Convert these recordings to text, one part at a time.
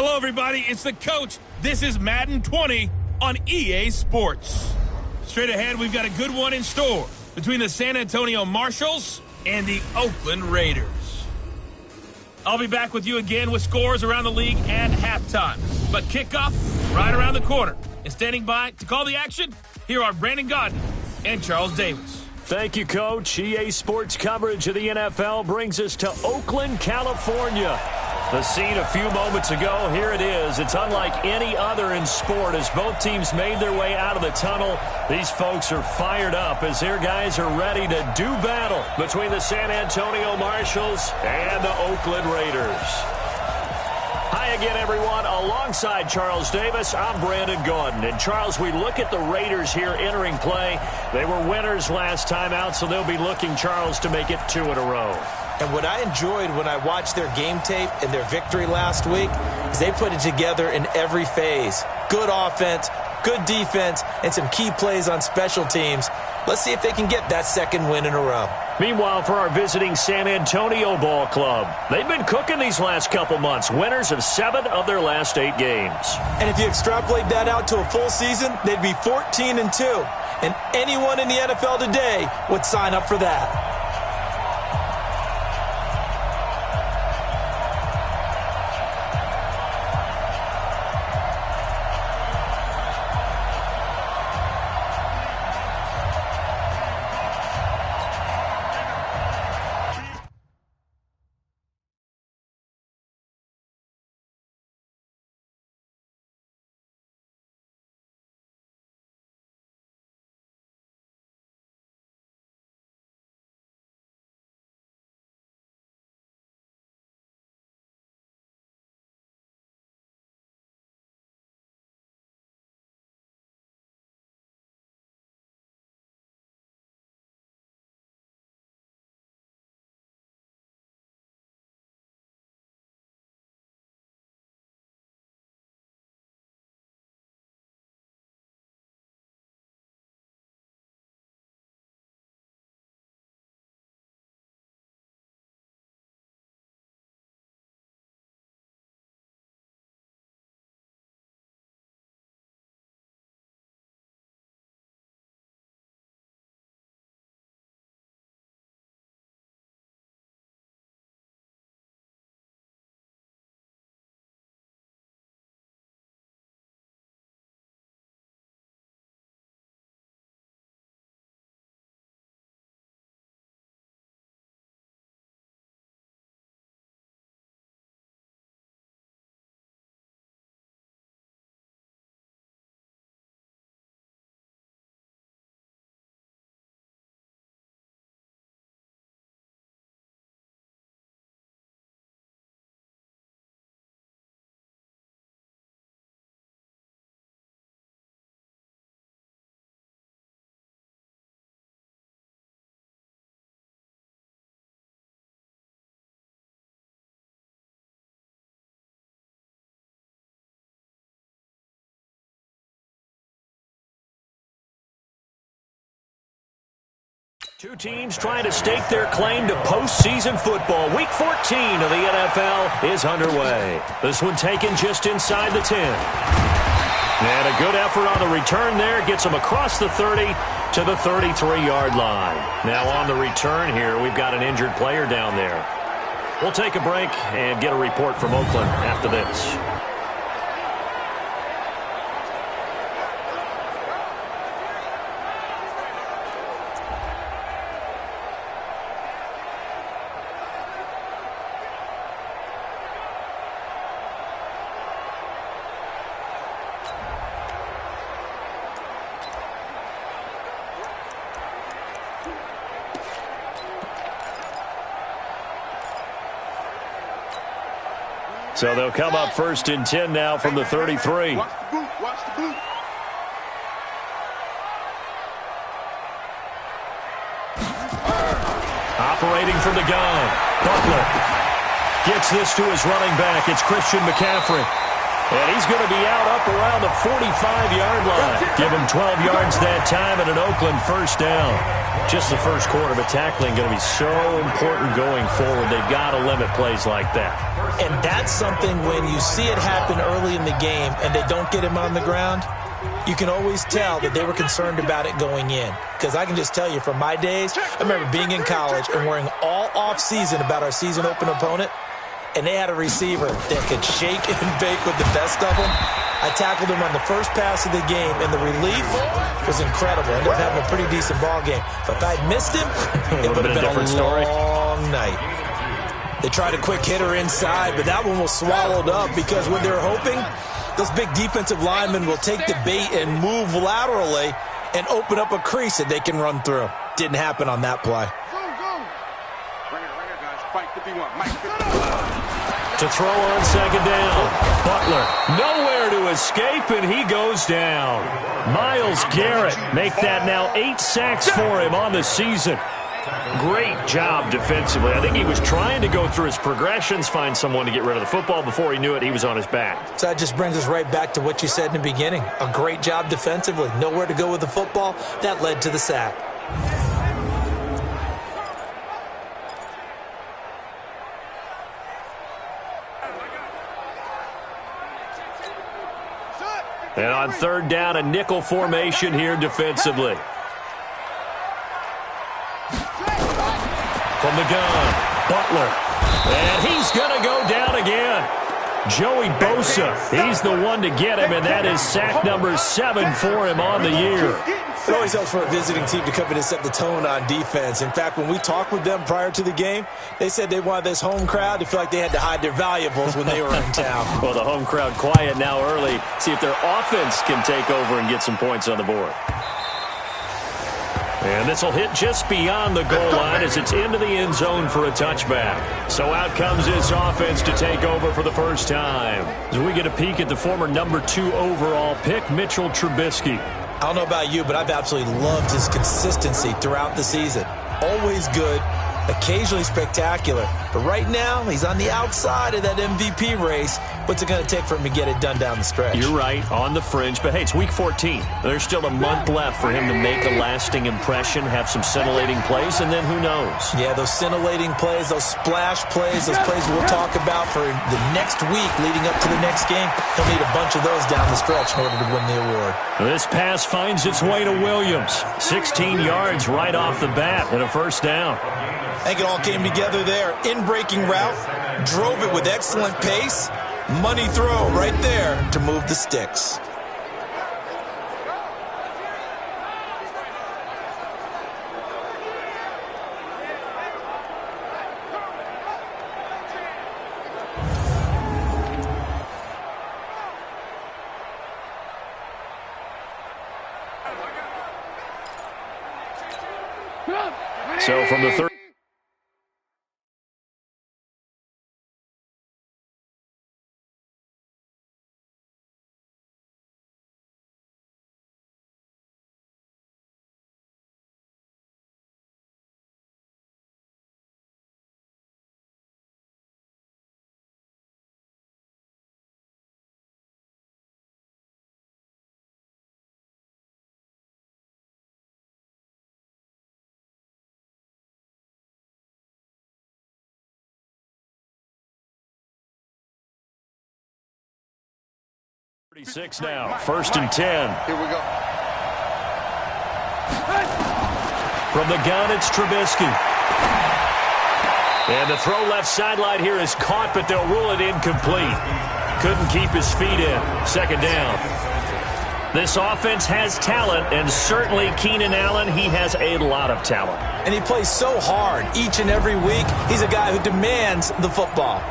Hello, everybody. It's the coach. This is Madden 20 on EA Sports. Straight ahead, we've got a good one in store between the San Antonio Marshals and the Oakland Raiders. I'll be back with you again with scores around the league at halftime. But kickoff right around the corner. And standing by to call the action, here are Brandon Gaudin and Charles Davis. Thank you, Coach. EA Sports coverage of the NFL brings us to Oakland, California. The scene a few moments ago, here it is. It's unlike any other in sport as both teams made their way out of the tunnel. These folks are fired up as their guys are ready to do battle between the San Antonio Marshals and the Oakland Raiders. Hi again, everyone. Alongside Charles Davis, I'm Brandon Gaudin. And, Charles, we look at the Raiders here entering play. They were winners last time out, so they'll be looking, Charles, to make it 2 in a row. And what I enjoyed when I watched their game tape and their victory last week is they put it together in every phase. Good offense, good defense, and some key plays on special teams. Let's see if they can get that second win in a row. Meanwhile, for our visiting San Antonio Ball Club, they've been cooking these last couple months, winners of 7 of their last 8 games. And if you extrapolate that out to a full season, they'd be 14-2. And anyone in the NFL today would sign up for that. Two teams trying to stake their claim to postseason football. Week 14 of the NFL is underway. This one taken just inside the 10. And a good effort on the return there. Gets them across the 30 to the 33-yard line. Now on the return here, we've got an injured player down there. We'll take a break and get a report from Oakland after this. So they'll come up 1st and 10 now from the 33. Watch the boot. Watch the boot. Operating from the gun. Butler gets this to his running back. It's Christian McCaffrey. And he's going to be out up around the 45-yard line. Give him 12 yards that time and an Oakland first down. Just the first quarter, but tackling going to be so important going forward. They've got to limit plays like that. And that's something when you see it happen early in the game and they don't get him on the ground, you can always tell that they were concerned about it going in. Because I can just tell you from my days, I remember being in college and worrying all off-season about our season open opponent. And they had a receiver that could shake and bake with the best of them. I tackled him on the first pass of the game, and the relief was incredible. Ended up having a pretty decent ball game. But if I'd missed him, it would have been a long night. They tried a quick hitter inside, but that one was swallowed up because when they're hoping, those big defensive linemen will take the bait and move laterally and open up a crease that they can run through. Didn't happen on that play. To throw on second down. Butler, nowhere to escape, and he goes down. Myles Garrett make that now 8 sacks for him on the season. Great job defensively. I think he was trying to go through his progressions, find someone to get rid of the football. Before he knew it, he was on his back. So that just brings us right back to what you said in the beginning. A great job defensively. Nowhere to go with the football. That led to the sack. And on third down, a nickel formation here defensively. From the gun, Butler. And he's going to go down again. Joey Bosa, he's the one to get him, and that is sack number 7 for him on the year. It always helps for a visiting team to come in and set the tone on defense. In fact, when we talked with them prior to the game, they said they wanted this home crowd to feel like they had to hide their valuables when they were in town. Well, the home crowd quiet now early. See if their offense can take over and get some points on the board. And this will hit just beyond the goal line as it's into the end zone for a touchback. So out comes this offense to take over for the first time. As we get a peek at the former number 2 overall pick, Mitchell Trubisky. I don't know about you, but I've absolutely loved his consistency throughout the season. Always good, occasionally spectacular. But right now, he's on the outside of that MVP race. What's it going to take for him to get it done down the stretch? You're right, on the fringe. But, hey, it's week 14. There's still a month left for him to make a lasting impression, have some scintillating plays, and then who knows? Yeah, those scintillating plays, those splash plays, those plays we'll talk about for the next week leading up to the next game. He'll need a bunch of those down the stretch in order to win the award. This pass finds its way to Williams. 16 yards right off the bat and a first down. I think it all came together there. In-breaking route, drove it with excellent pace. Money throw right there to move the sticks. So from the third. .36 now, 1st and 10. Here we go. From the gun, it's Trubisky. And the throw left sideline here is caught, but they'll rule it incomplete. Couldn't keep his feet in. 2nd down. This offense has talent, and certainly Keenan Allen, he has a lot of talent. And he plays so hard each and every week. He's a guy who demands the football.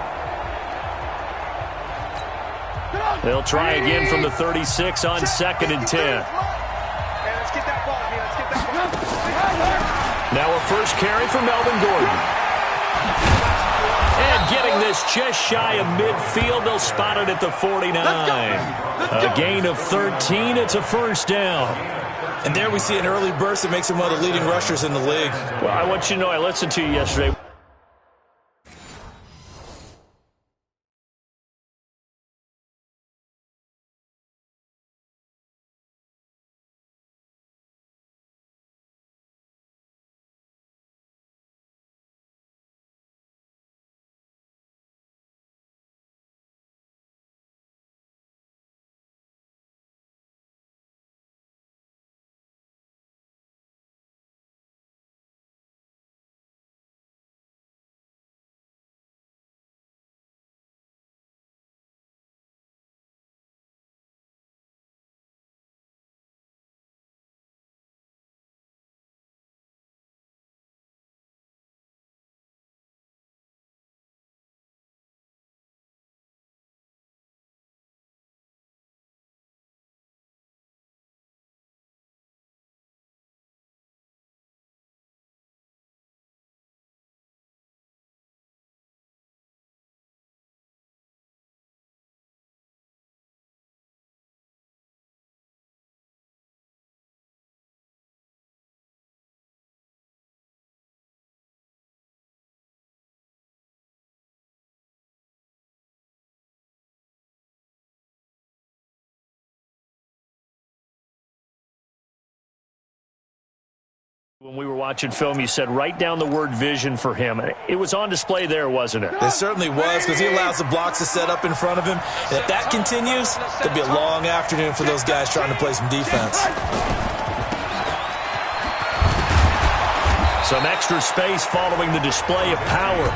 They'll try again from the 36 on 2nd and 10. Now a first carry for Melvin Gordon. And getting this just shy of midfield, they'll spot it at the 49. A gain of 13, it's a first down. And there we see an early burst that makes him one of the leading rushers in the league. Well, I want you to know I listened to you yesterday. When we were watching film, you said write down the word vision for him. It was on display there, wasn't it? It certainly was, because he allows the blocks to set up in front of him. And if that continues, it'll be a long afternoon for those guys trying to play some defense. Some extra space following the display of power.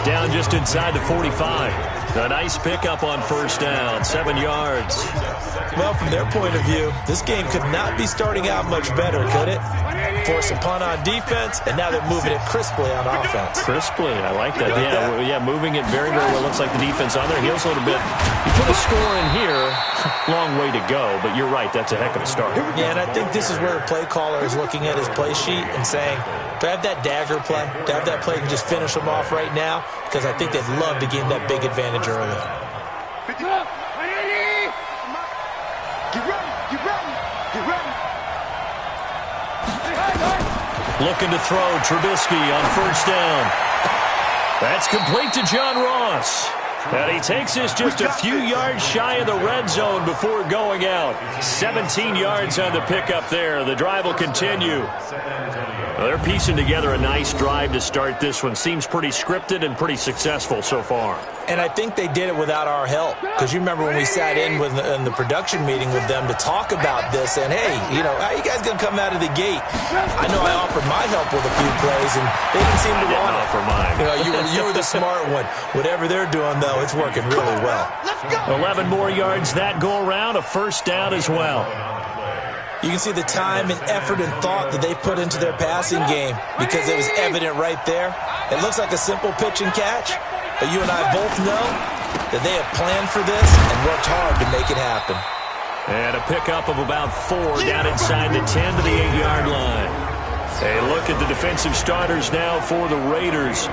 Down just inside the 45. A nice pickup on first down, 7 yards. Well, from their point of view, this game could not be starting out much better, could it? Force a punt on defense, and now they're moving it crisply on offense. Crisply, I like that. Yeah, moving it very, very well. Looks like the defense on their heels a little bit. You put a score in here, long way to go, but you're right, that's a heck of a start. Yeah, and I think this is where a play caller is looking at his play sheet and saying, do I have that dagger play? Do I have that play and just finish them off right now? Because I think they'd love to gain that big advantage early. Looking to throw, Trubisky on first down. That's complete to John Ross. And he takes this just a few yards shy of the red zone before going out. 17 yards on the pickup there. The drive will continue. Well, they're piecing together a nice drive to start this one. Seems pretty scripted and pretty successful so far. And I think they did it without our help. Because you remember when we sat in the production meeting with them to talk about this, and hey, you know, how you guys going to come out of the gate? I know I offered my help with a few plays, and they didn't seem to want it. Offer mine. You know, you were the smart one. Whatever they're doing, though, it's working really well. 11 more yards that go around, a first down as well. You can see the time and effort and thought that they put into their passing game because it was evident right there. It looks like a simple pitch and catch, but you and I both know that they have planned for this and worked hard to make it happen. And a pickup of about 4 down inside the 10 to the 8-yard line. A look at the defensive starters now for the Raiders.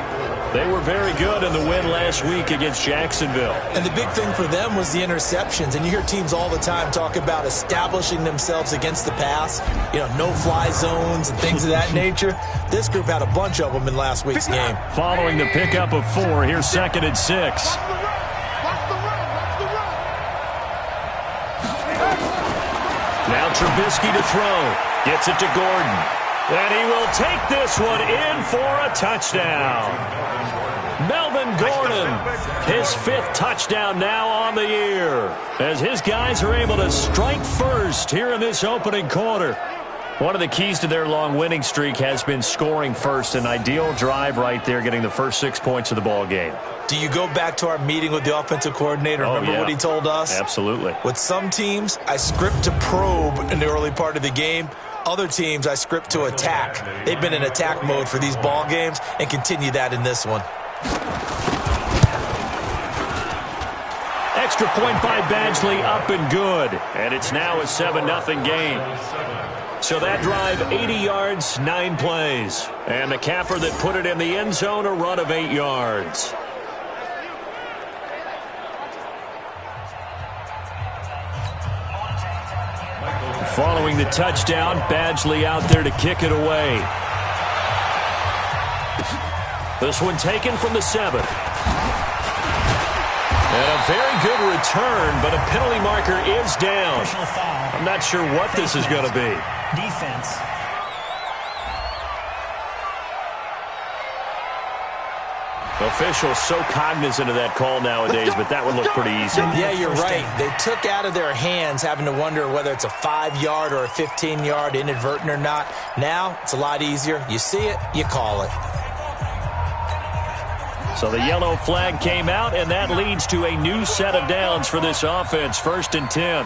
They were very good in the win last week against Jacksonville. And the big thing for them was the interceptions. And you hear teams all the time talk about establishing themselves against the pass. You know, no-fly zones and things of that nature. This group had a bunch of them in last week's game. Following the pickup of 4, here's 2nd and 6. Now Trubisky to throw. Gets it to Gordon. And he will take this one in for a touchdown. Melvin Gordon, his 5th touchdown now on the year, as his guys are able to strike first here in this opening quarter. One of the keys to their long winning streak has been scoring first. An ideal drive right there, getting the first 6 points of the ball game. Do you go back to our meeting with the offensive coordinator? Remember what he told us? Absolutely. With some teams, I script to probe in the early part of the game. Other teams, I script to attack. They've been in attack mode for these ball games and continue that in this one. Extra point by Badgley, up and good. And it's now a 7-0 game. So that drive, 80 yards, 9 plays. And the capper that put it in the end zone, a run of 8 yards. Following the touchdown, Badgley out there to kick it away. This one taken from the 7. And a very good return, but a penalty marker is down. I'm not sure what this is going to be. Defense. Officials so cognizant of that call nowadays, but that would look pretty easy. Yeah, you're right. They took out of their hands having to wonder whether it's a 5-yard or a 15-yard inadvertent or not. Now, it's a lot easier. You see it, you call it. So the yellow flag came out, and that leads to a new set of downs for this offense. 1st and 10.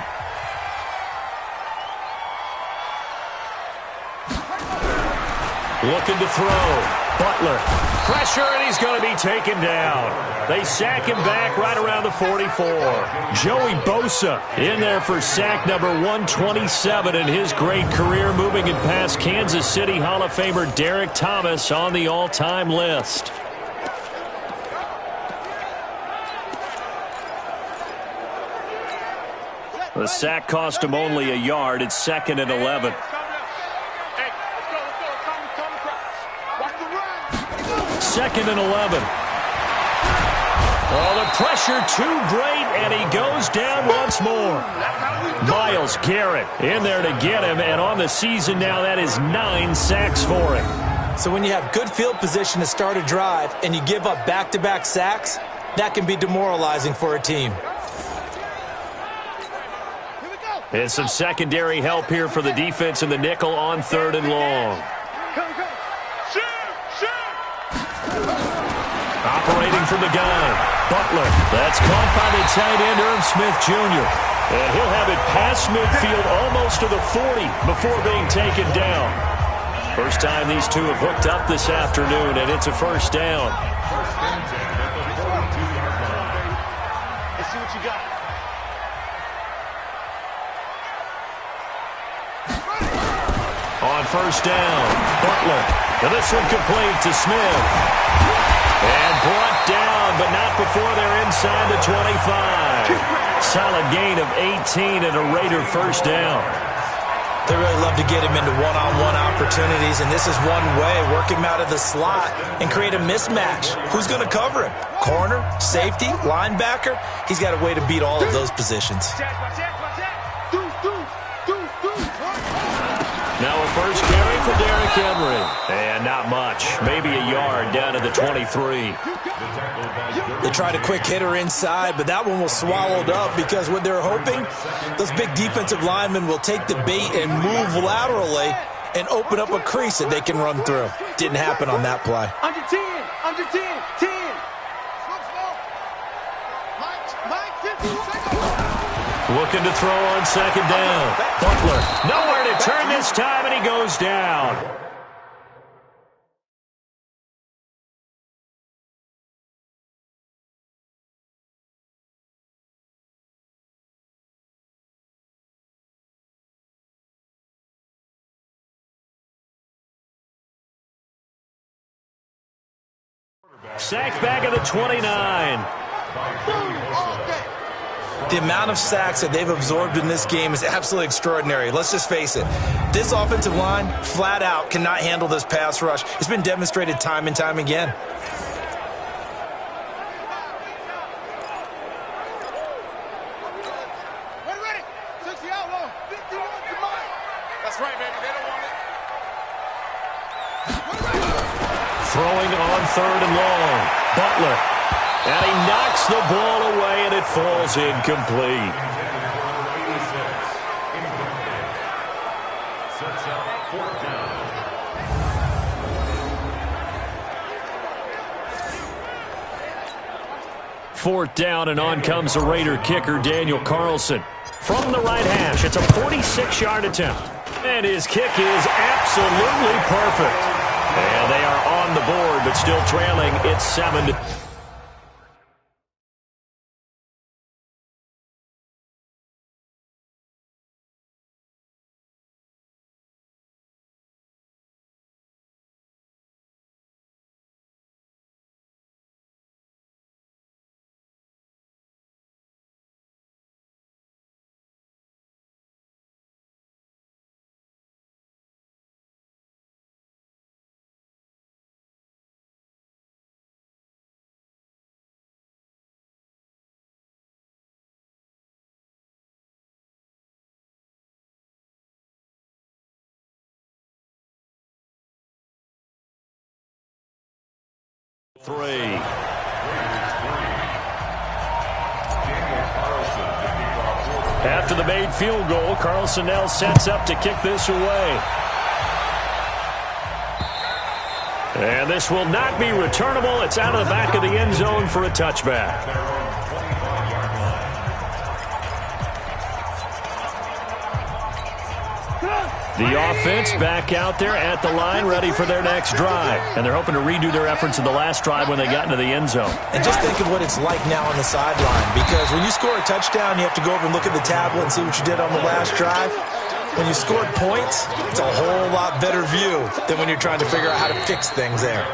Looking to throw. Butler. Pressure, and he's going to be taken down. They sack him back right around the 44. Joey Bosa in there for sack number 127 in his great career, moving it past Kansas City Hall of Famer Derek Thomas on the all-time list. The sack cost him only a yard. It's 2nd and 11. Second and 11. Oh, the pressure too great, and he goes down once more. Myles Garrett in there to get him, and on the season now, that is 9 sacks for him. So when you have good field position to start a drive and you give up back-to-back sacks, that can be demoralizing for a team. And some secondary help here for the defense in the nickel on 3rd and long. Operating from the gun, Butler. That's caught by the tight end, Irv Smith Jr. And he'll have it past midfield almost to the 40 before being taken down. First time these two have hooked up this afternoon, and it's a first down. Let's see what you got. On first down, Butler. And this one complete to Smith. And brought down, but not before they're inside the 25. Solid gain of 18 and a Raider first down. They really love to get him into one-on-one opportunities, and this is one way. Work him out of the slot and create a mismatch. Who's going to cover him? Corner, safety, linebacker? He's got a way to beat all of those positions. Now a first carry for Derrick Henry. And not much. Maybe a yard down to the 23. They tried a quick hitter inside, but that one was swallowed up because what they're hoping, those big defensive linemen will take the bait and move laterally and open up a crease that they can run through. Didn't happen on that play. Under 10, 10. Looking to throw on second down. Butler, nowhere to turn this time, and he goes down. Sacked back at the 29. The amount of sacks that they've absorbed in this game is absolutely extraordinary. Let's just face it. This offensive line, flat out, cannot handle this pass rush. It's been demonstrated time and time again. That's right, baby. They don't want it. Throwing on 3rd and long. Butler. And he knocks the ball away, and it falls incomplete. Fourth down, and on comes the Raider kicker, Daniel Carlson. From the right hash, it's a 46-yard attempt. And his kick is absolutely perfect. And they are on the board, but still trailing. It's 7. Three. After the made field goal, Carlson now sets up to kick this away. And this will not be returnable. It's out of the back of the end zone for a touchback. The offense back out there at the line, ready for their next drive. And they're hoping to redo their efforts in the last drive when they got into the end zone. And just think of what it's like now on the sideline, because when you score a touchdown, you have to go over and look at the tablet and see what you did on the last drive. When you scored points, it's a whole lot better view than when you're trying to figure out how to fix things there.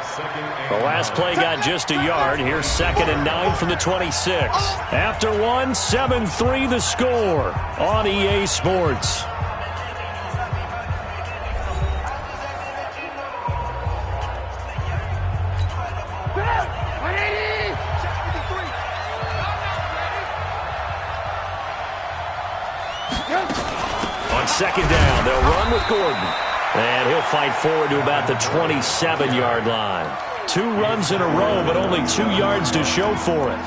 The last play got just a yard. Here's 2nd and 9 from the 26. After one, 7-3 the score on EA Sports. second down. They'll run with Gordon. And he'll fight forward to about the 27-yard line. 2 runs in a row, but only 2 yards to show for it.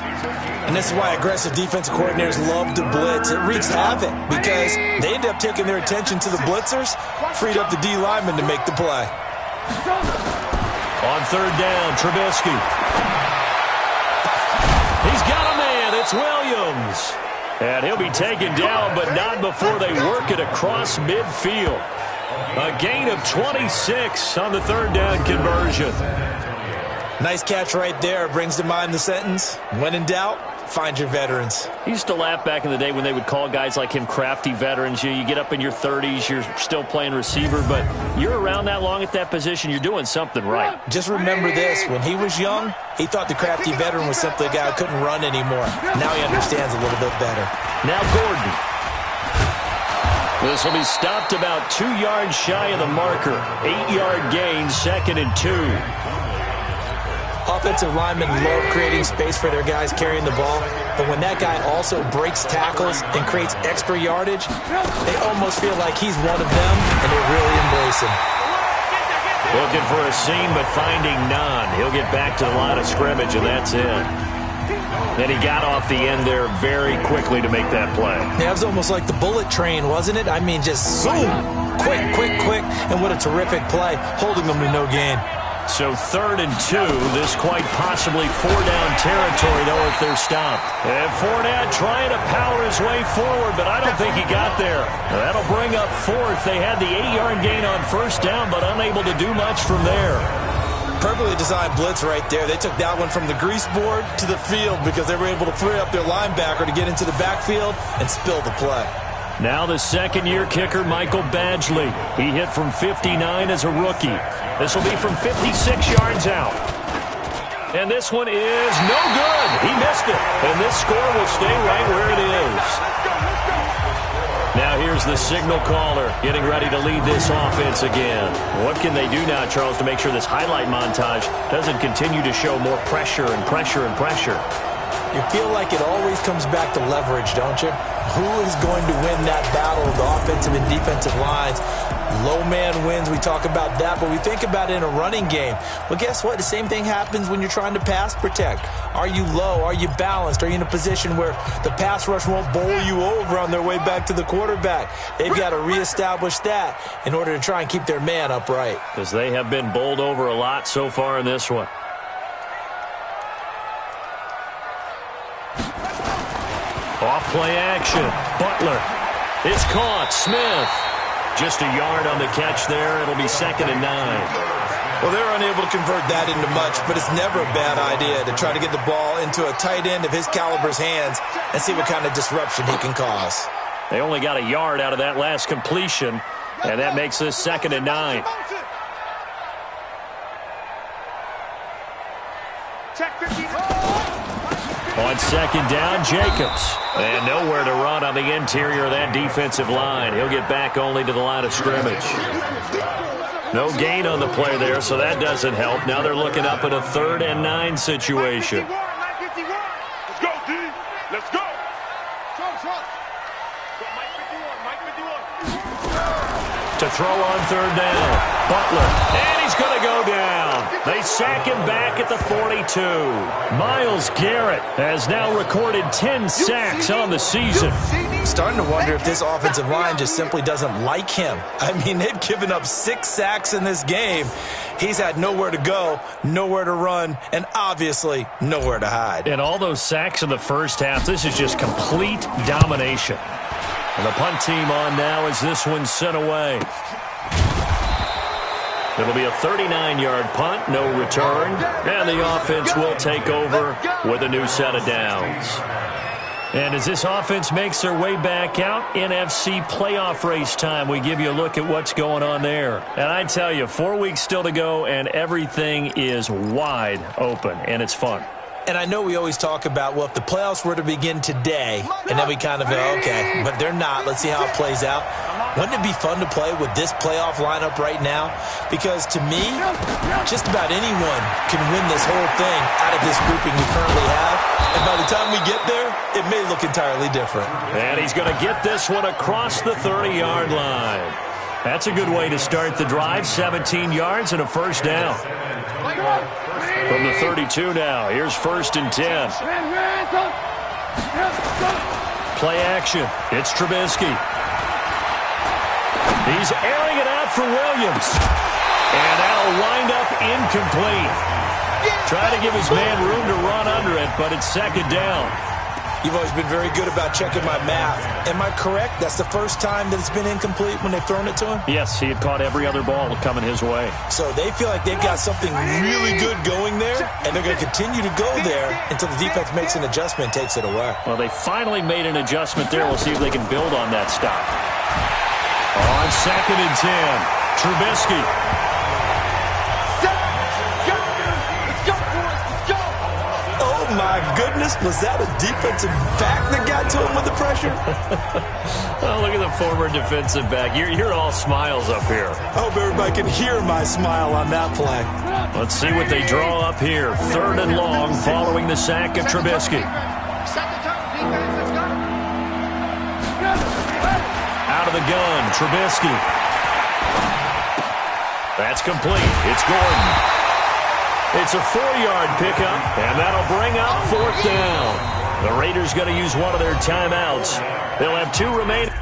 And this is why aggressive defensive coordinators love to blitz. It wreaks havoc because they end up taking their attention to the blitzers, freed up the D lineman to make the play. On third down, Trubisky. He's got a man. It's Williams. And he'll be taken down, but not before they work it across midfield. A gain of 26 on the third down conversion. Nice catch right there. Brings to mind the sentence, when in doubt, find your veterans. I used to laugh back in the day when they would call guys like him crafty veterans. You get up in your 30s, you're still playing receiver, but you're around that long at that position, you're doing something right. Just remember this. When he was young, he thought the crafty veteran was simply a guy who couldn't run anymore. Now he understands a little bit better. Now Gordon. This will be stopped about 2 yards shy of the marker. 8-yard gain, 2nd and 2. Offensive linemen love creating space for their guys carrying the ball, but when that guy also breaks tackles and creates extra yardage, they almost feel like he's one of them, and they really embrace him. Looking for a seam, but finding none. He'll get back to the line of scrimmage, and that's it. And he got off the end there very quickly to make that play. Yeah, it was almost like the bullet train, wasn't it? I mean, just zoom, quick, and what a terrific play, holding them to no gain. So 3rd and 2, this quite possibly 4-down territory, though, if they're stopped. And Fournette trying to power his way forward, but I don't think he got there. That'll bring up 4th. They had the 8-yard gain on 1st down, but unable to do much from there. Perfectly designed blitz right there. They took that one from the grease board to the field because they were able to free up their linebacker to get into the backfield and spill the play. Now the second-year kicker, Michael Badgley. He hit from 59 as a rookie. This will be from 56 yards out. And this one is no good. He missed it. And this score will stay right where it is. Now here's the signal caller getting ready to lead this offense again. What can they do now, Charles, to make sure this highlight montage doesn't continue to show more pressure and pressure and pressure? You feel like it always comes back to leverage, don't you? Who is going to win that battle of the offensive and defensive lines? Low man wins. We talk about that, but we think about it in a running game. Well, guess what? The same thing happens when you're trying to pass protect. Are you low? Are you balanced? Are you in a position where the pass rush won't bowl you over on their way back to the quarterback? They've got to reestablish that in order to try and keep their man upright. Because they have been bowled over a lot so far in this one. Off play action. Butler. It's caught. Smith. Just a yard on the catch there. It'll be 2nd and 9. Well, they're unable to convert that into much, but it's never a bad idea to try to get the ball into a tight end of his caliber's hands and see what kind of disruption he can cause. They only got a yard out of that last completion, and that makes this 2nd and 9. On 2nd down, Jacobs. And nowhere to run on the interior of that defensive line. He'll get back only to the line of scrimmage. No gain on the play there, so that doesn't help. Now they're looking up at a 3rd and 9 situation. Let's go, D. Let's go. To throw on 3rd down. Butler. And he's going to go down. They sack him back at the 42. Myles Garrett has now recorded 10 sacks on the season. Starting to wonder if this offensive line just simply doesn't like him. I mean, they've given up 6 sacks in this game. He's had nowhere to go, nowhere to run, and obviously nowhere to hide. And all those sacks in the first half, this is just complete domination. And the punt team on now as this one's sent away. It'll be a 39-yard punt, no return, and the offense will take over with a new set of downs. And as this offense makes their way back out, NFC playoff race time, we give you a look at what's going on there. And I tell you, 4 weeks still to go, and everything is wide open, and it's fun. And I know we always talk about, well, if the playoffs were to begin today, and then we kind of go, okay, but they're not. Let's see how it plays out. Wouldn't it be fun to play with this playoff lineup right now? Because to me, just about anyone can win this whole thing out of this grouping we currently have. And by the time we get there, it may look entirely different. And he's going to get this one across the 30-yard line. That's a good way to start the drive. 17 yards and a first down. From the 32 now, here's 1st and 10. Play action. It's Trubisky. He's airing it out for Williams. And that'll wind up incomplete. Trying to give his man room to run under it, but it's 2nd down. You've always been very good about checking my math. Am I correct? That's the first time that it's been incomplete when they've thrown it to him? Yes, he had caught every other ball coming his way. So they feel like they've got something really good going there, and they're going to continue to go there until the defense makes an adjustment and takes it away. Well, they finally made an adjustment there. We'll see if they can build on that stop. On 2nd and 10, Trubisky. Oh, my goodness. Was that a defensive back that got to him with the pressure? Oh, look at the former defensive back. You're all smiles up here. I hope everybody can hear my smile on that play. Let's see what they draw up here. 3rd and long following the sack of Trubisky. Out of the gun, Trubisky. That's complete. It's Gordon. It's a 4-yard pickup, and that'll bring up 4th down. The Raiders going to use one of their timeouts. They'll have 2 remaining.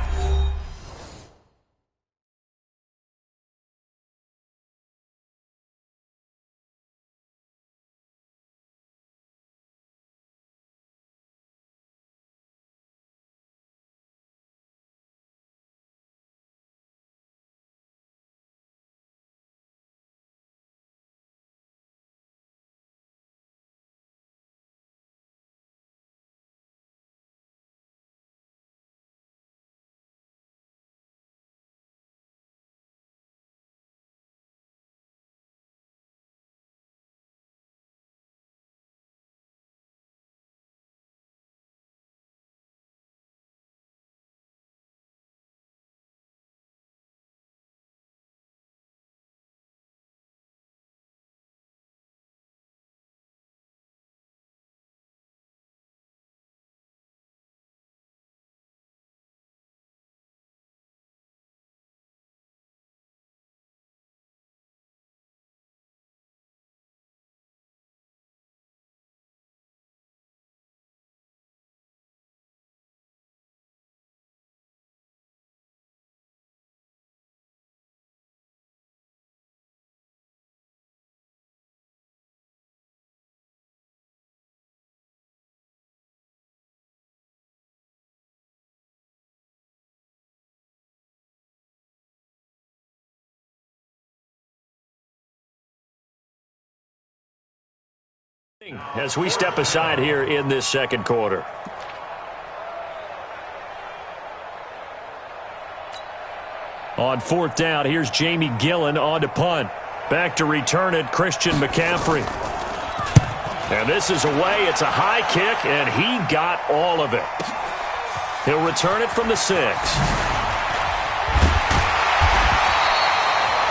As we step aside here in this 2nd quarter. On 4th down, here's Jamie Gillen on to punt. Back to return it, Christian McCaffrey. And this is away. It's a high kick, and he got all of it. He'll return it from the 6.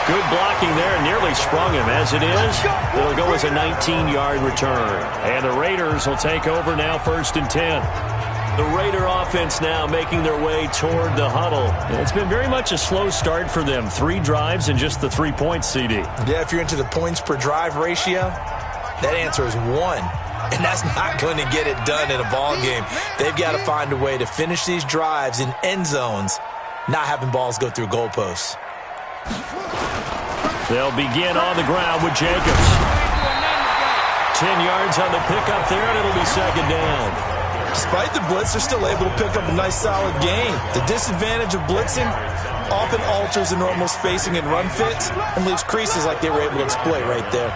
Good blocking there, nearly sprung him. As it is, it'll go as a 19-yard return. And the Raiders will take over now, 1st and 10. The Raider offense now making their way toward the huddle. It's been very much a slow start for them. 3 drives and just the 3 points, CD. Yeah, if you're into the points per drive ratio, that answer is 1. And that's not going to get it done in a ball game. They've got to find a way to finish these drives in end zones, not having balls go through goalposts. They'll begin on the ground with Jacobs. 10 yards on the pickup there, and it'll be 2nd down. Despite the blitz, they're still able to pick up a nice, solid gain. The disadvantage of blitzing often alters the normal spacing and run fits and leaves creases like they were able to exploit right there.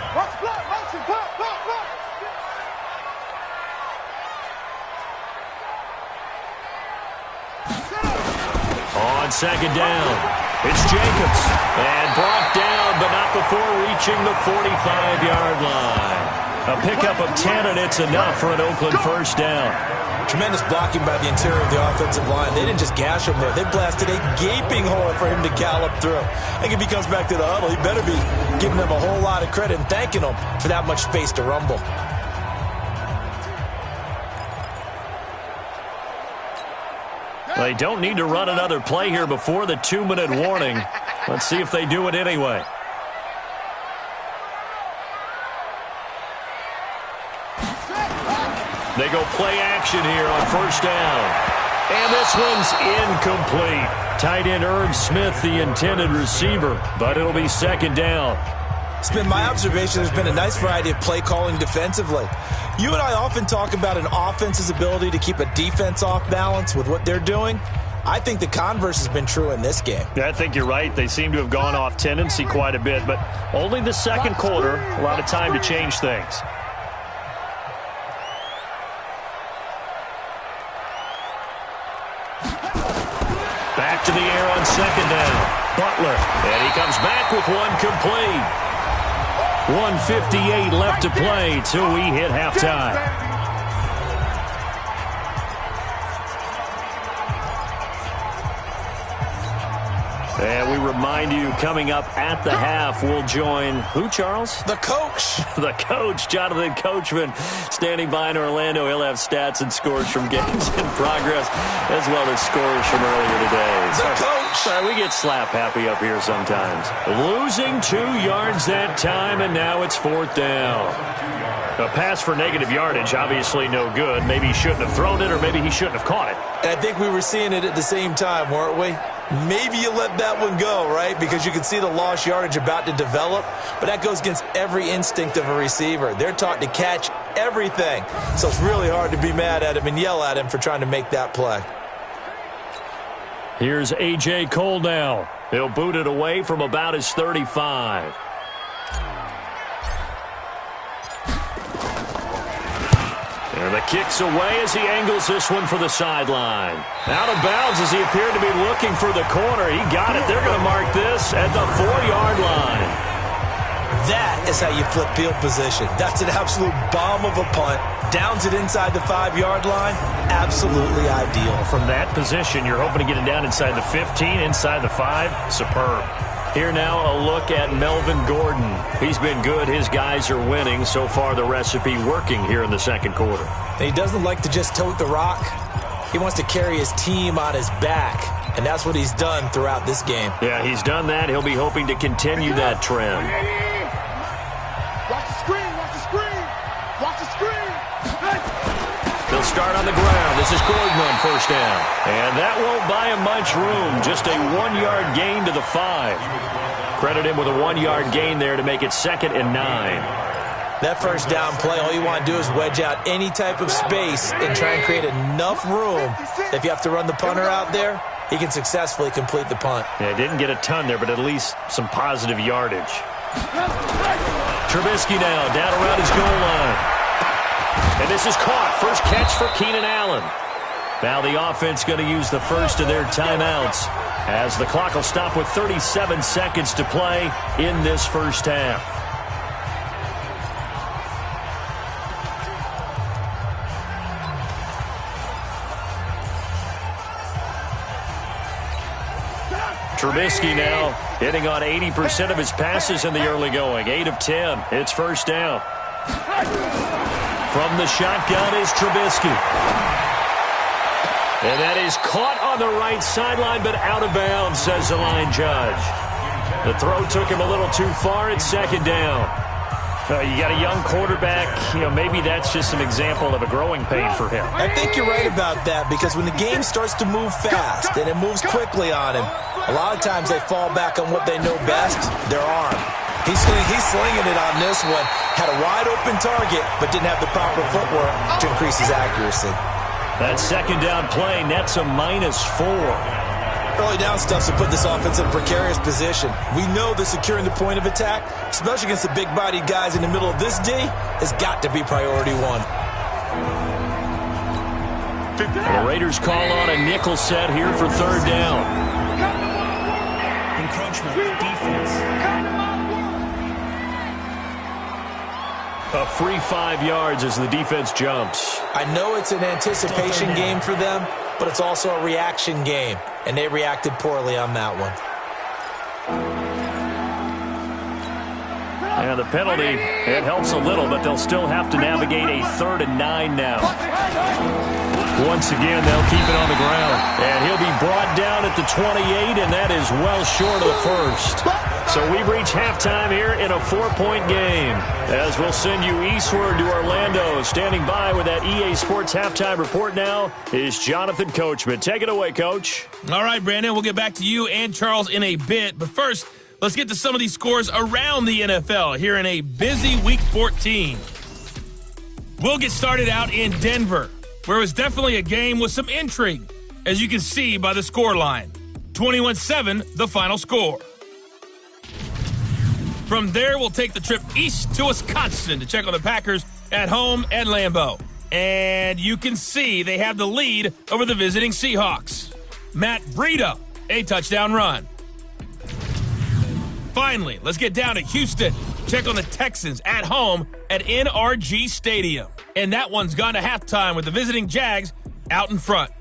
On 2nd down. It's Jacobs, and brought down, but not before reaching the 45-yard line. A pickup of 10, and it's enough for an Oakland 1st down. Tremendous blocking by the interior of the offensive line. They didn't just gash him there. They blasted a gaping hole for him to gallop through. I think if he comes back to the huddle, he better be giving them a whole lot of credit and thanking them for that much space to rumble. They don't need to run another play here before the 2-minute warning. Let's see if they do it anyway. They go play action here on first down. And this one's incomplete. Tight end Irv Smith, the intended receiver, but it'll be second down. It's been my observation there's been a nice variety of play calling defensively. You and I often talk about an offense's ability to keep a defense off balance with what they're doing. I think the converse has been true in this game. Yeah, I think you're right. They seem to have gone off tendency quite a bit, but only the second quarter, a lot of time to change things. Back to the air on second down. Butler, and he comes back with one complete. 1:58 left to play till we hit halftime. And we remind you, coming up at the half, we'll join who, Charles? The coach. The coach, Jonathan Coachman, standing by in Orlando. He'll have stats and scores from games in progress, as well as scores from earlier today. The coach. Sorry, we get slap happy up here sometimes. Losing 2 yards that time, and now it's fourth down. A pass for negative yardage, obviously no good. Maybe he shouldn't have thrown it, or maybe he shouldn't have caught it. And I think we were seeing it at the same time, weren't we? Maybe you let that one go, right? Because you can see the lost yardage about to develop. But that goes against every instinct of a receiver. They're taught to catch everything. So it's really hard to be mad at him and yell at him for trying to make that play. Here's A.J. Cole now. He'll boot it away from about his 35. And the kick's away as he angles this one for the sideline. Out of bounds as he appeared to be looking for the corner. He got it. They're going to mark this at the 4-yard line. That is how you flip field position. That's an absolute bomb of a punt. Downs it inside the 5-yard line. Absolutely ideal. From that position, you're hoping to get it down inside the 15, inside the 5. Superb. Here now, a look at Melvin Gordon. He's been good. His guys are winning. So far, the recipe working here in the second quarter. And he doesn't like to just tote the rock. He wants to carry his team on his back. And that's what he's done throughout this game. Yeah, he's done that. He'll be hoping to continue that trend. Watch the screen, watch the screen, watch the screen. They'll start on the ground. This is Gordon on first down. And that won't buy him much room. Just a 1-yard gain to the 5. Credit him with a 1-yard gain there to make it 2nd and 9. That first down play, all you want to do is wedge out any type of space and try and create enough room. If you have to run the punter out there, he can successfully complete the punt. Yeah, didn't get a ton there, but at least some positive yardage. Trubisky now down around his goal line. And this is caught. First catch for Keenan Allen. Now the offense going to use the first of their timeouts as the clock will stop with 37 seconds to play in this first half. Trubisky now hitting on 80% of his passes in the early going. 8 of 10. It's first down. From the shotgun is Trubisky. And that is caught on the right sideline, but out of bounds, says the line judge. The throw took him a little too far. It's second down. You got a young quarterback. Maybe that's just an example of a growing pain for him. I think you're right about that, because when the game starts to move fast and it moves quickly on him, a lot of times they fall back on what they know best, their arm. He's slinging it on this one. Had a wide open target, but didn't have the proper footwork to increase his accuracy. That second down play nets a -4. Early down stuff's to put this offense in a precarious position. We know that securing the point of attack, especially against the big-bodied guys in the middle of this D, has got to be priority one. The Raiders call on a nickel set here for third down. Encroachment, defense. A free 5 yards as the defense jumps. I know it's an anticipation game for them, but it's also a reaction game, and they reacted poorly on that one. And the penalty, it helps a little, but they'll still have to navigate a 3rd and 9 now. Once again, they'll keep it on the ground. And he'll be brought down at the 28, and that is well short of the first. So we've reached halftime here in a 4-point game. As we'll send you eastward to Orlando. Standing by with that EA Sports halftime report now is Jonathan Coachman. Take it away, Coach. All right, Brandon, we'll get back to you and Charles in a bit. But first, let's get to some of these scores around the NFL here in a busy Week 14. We'll get started out in Denver, where it was definitely a game with some intrigue, as you can see by the scoreline. 21-7, the final score. From there, we'll take the trip east to Wisconsin to check on the Packers at home at Lambeau. And you can see they have the lead over the visiting Seahawks. Matt Breida, a touchdown run. Finally, let's get down to Houston. Check on the Texans at home at NRG Stadium. And that one's gone to halftime with the visiting Jags out in front.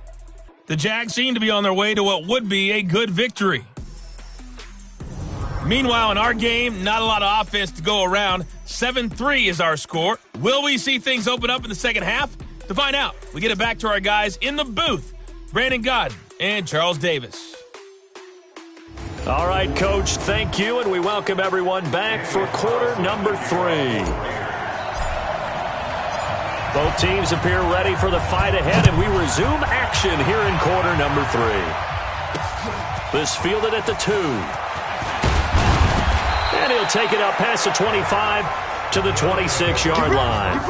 The Jags seem to be on their way to what would be a good victory. Meanwhile, in our game, not a lot of offense to go around. 7-3 is our score. Will we see things open up in the second half? To find out, we get it back to our guys in the booth, Brandon Godden and Charles Davis. All right, Coach, thank you, and we welcome everyone back for quarter number 3. Both teams appear ready for the fight ahead, and we resume action here in quarter number 3. This fielded at the 2. And he'll take it up past the 25 to the 26-yard line.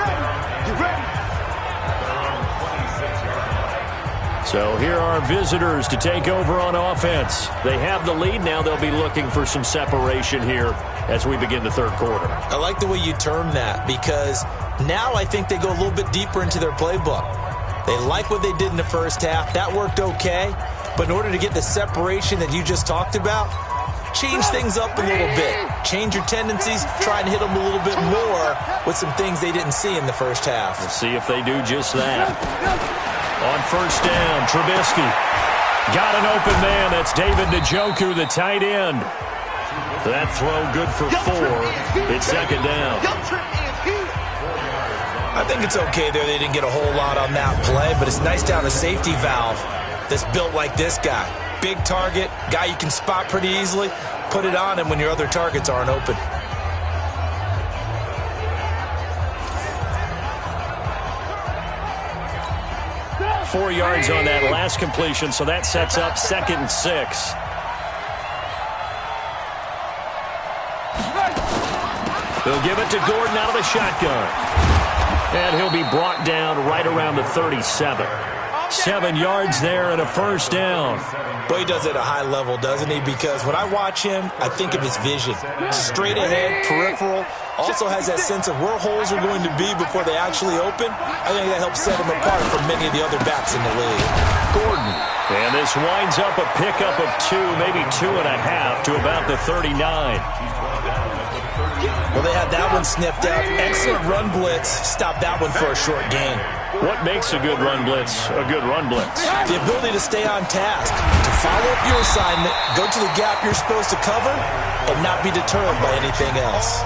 So here are visitors to take over on offense. They have the lead. Now they'll be looking for some separation here as we begin the third quarter. I like the way you term that, because now I think they go a little bit deeper into their playbook. They like what they did in the first half. That worked okay. But in order to get the separation that you just talked about, change things up a little bit. Change your tendencies. Try and hit them a little bit more with some things they didn't see in the first half. We'll see if they do just that. On first down, Trubisky got an open man. That's David Njoku, the tight end. That throw good for 4. It's second down. I think it's okay there. They didn't get a whole lot on that play, but it's nice to have a safety valve that's built like this guy. Big target, guy you can spot pretty easily. Put it on him when your other targets aren't open. Four yards on that last completion, so that sets up 2nd and 6. They'll give it to Gordon out of the shotgun. And he'll be brought down right around the 37. 7 yards there and a first down. Boy, he does it at a high level, doesn't he? Because when I watch him, I think of his vision. Straight ahead, peripheral. Also has that sense of where holes are going to be before they actually open. I think that helps set him apart from many of the other backs in the league. Gordon. And this winds up a pickup of 2, maybe 2.5 to about the 39. Well, they had that one sniffed out. Excellent run blitz. Stopped that one for a short gain. What makes a good run blitz a good run blitz? The ability to stay on task, to follow up your assignment, go to the gap you're supposed to cover, and not be deterred by anything else.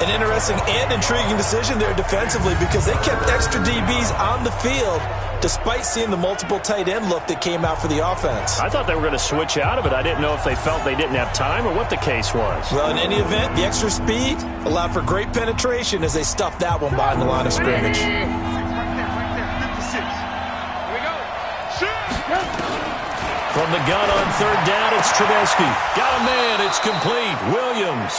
An interesting and intriguing decision there defensively, because they kept extra DBs on the field despite seeing the multiple tight end look that came out for the offense. I thought they were going to switch out of it. I didn't know if they felt they didn't have time or what the case was. Well, in any event, the extra speed allowed for great penetration as they stuffed that one behind the line of scrimmage. From the gun on third down, it's Trubisky. Got a man. It's complete. Williams.